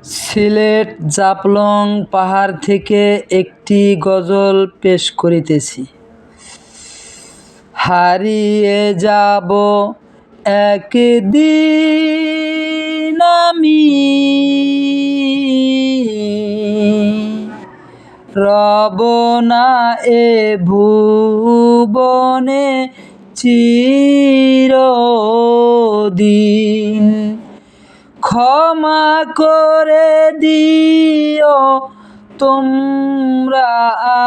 সিলেট জাফলং পাহাড় থেকে একটি গজল পেশ করিতেছি। হারিয়ে যাব একদিন আমি, রব না এ ভুবনে চিরদিন। ক্ষমা করে দিও তোমরা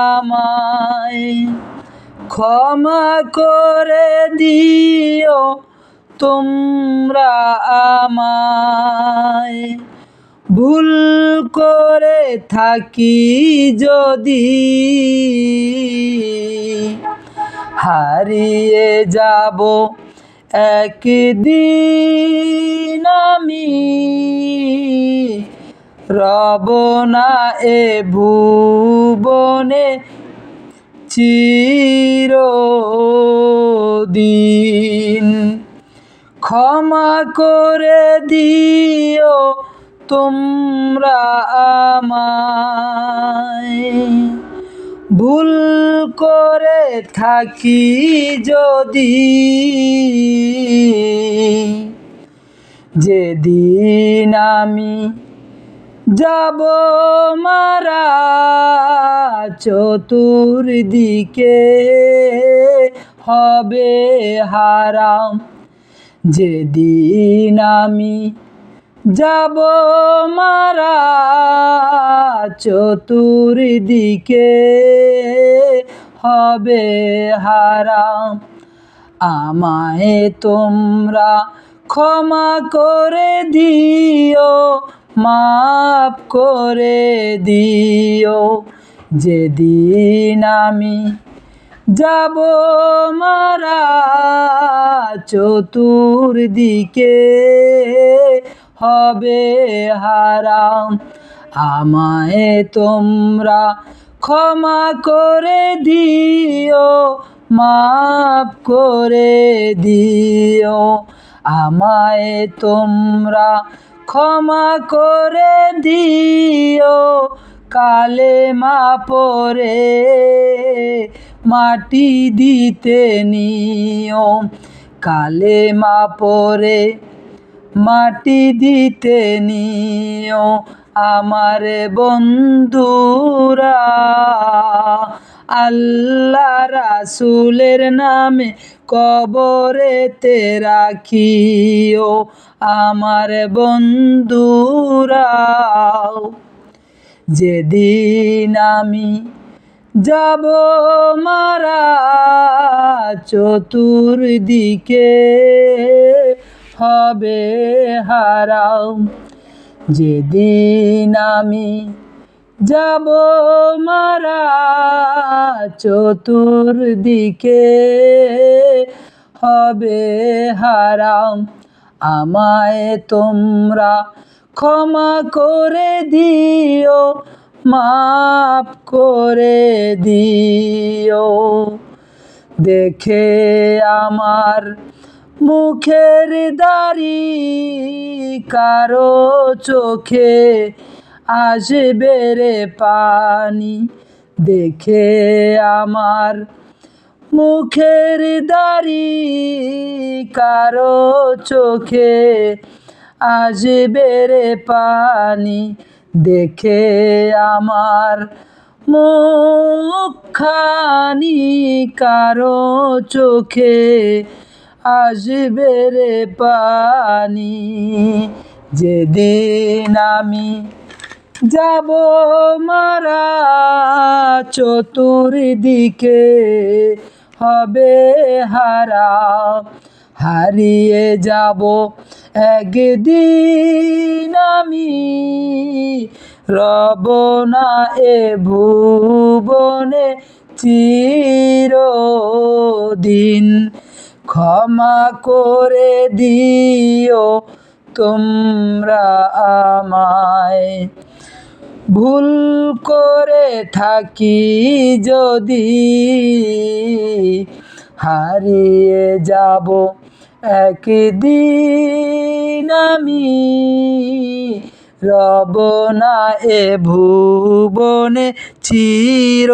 আমায়, ক্ষমা করে দিও তোমরা আমায়। ভুল করে থাকি যদি, হারিয়ে যাব একদিন আমি, রব না এ ভুবনে চিরদিন। ক্ষমা করে দিও তোমরা আমায়। ভুল করে থাকি যদি, যেদিন আমি যাব মারা, চতুর্দিকে হবে হারাম। যেদিন আমি যাব মারা, চতুর্দিকে হবে হারাম। আমায় তোমরা ক্ষমা করে দিও, মাফ করে দিও। যেদিন আমি যাব মারা, চতুর্দিকে হবে হারাম। আমায় তোমরা ক্ষমা করে দিও, মাফ করে দিও। আমায় তোমরা ক্ষমা করে দিও। কালেমা পড়ে মাটি দিতে নিও, কালেমা পড়ে মাটি দিতে নিও। আমার বন্ধুরা আল্লাহ রাসূলের নামে কবরেতে রাখিও। আমার বন্ধুরা যেদিন আমি যাব মারা, চতুর্দিকে হবে হারাম। যেদিন আমি যাব মারা, চতুর্দিকে হবে হারাম। আমায় তোমরা ক্ষমা করে দিও, মাফ করে দিও। দেখে আমার মুখের দাড়ি কারো চোখে আসবে রে পানি। দেখে আমার মুখের দাড়ি কারো চোখে আসবে রে পানি। দেখে আমার মুখখানি কারো চোখে আসবে রে পানি। যেদিন আমি যাব মারা, চতুর্দিকে হবে হারাম। হারিয়ে যাব একদিন আমি, রব না এ ভুবনে চিরদিন। ক্ষমা করে দিও তোমরা আমায়। ভুল করে থাকি যদি, হারিয়ে যাব একদিন আমি, রব না এ ভুবনে চির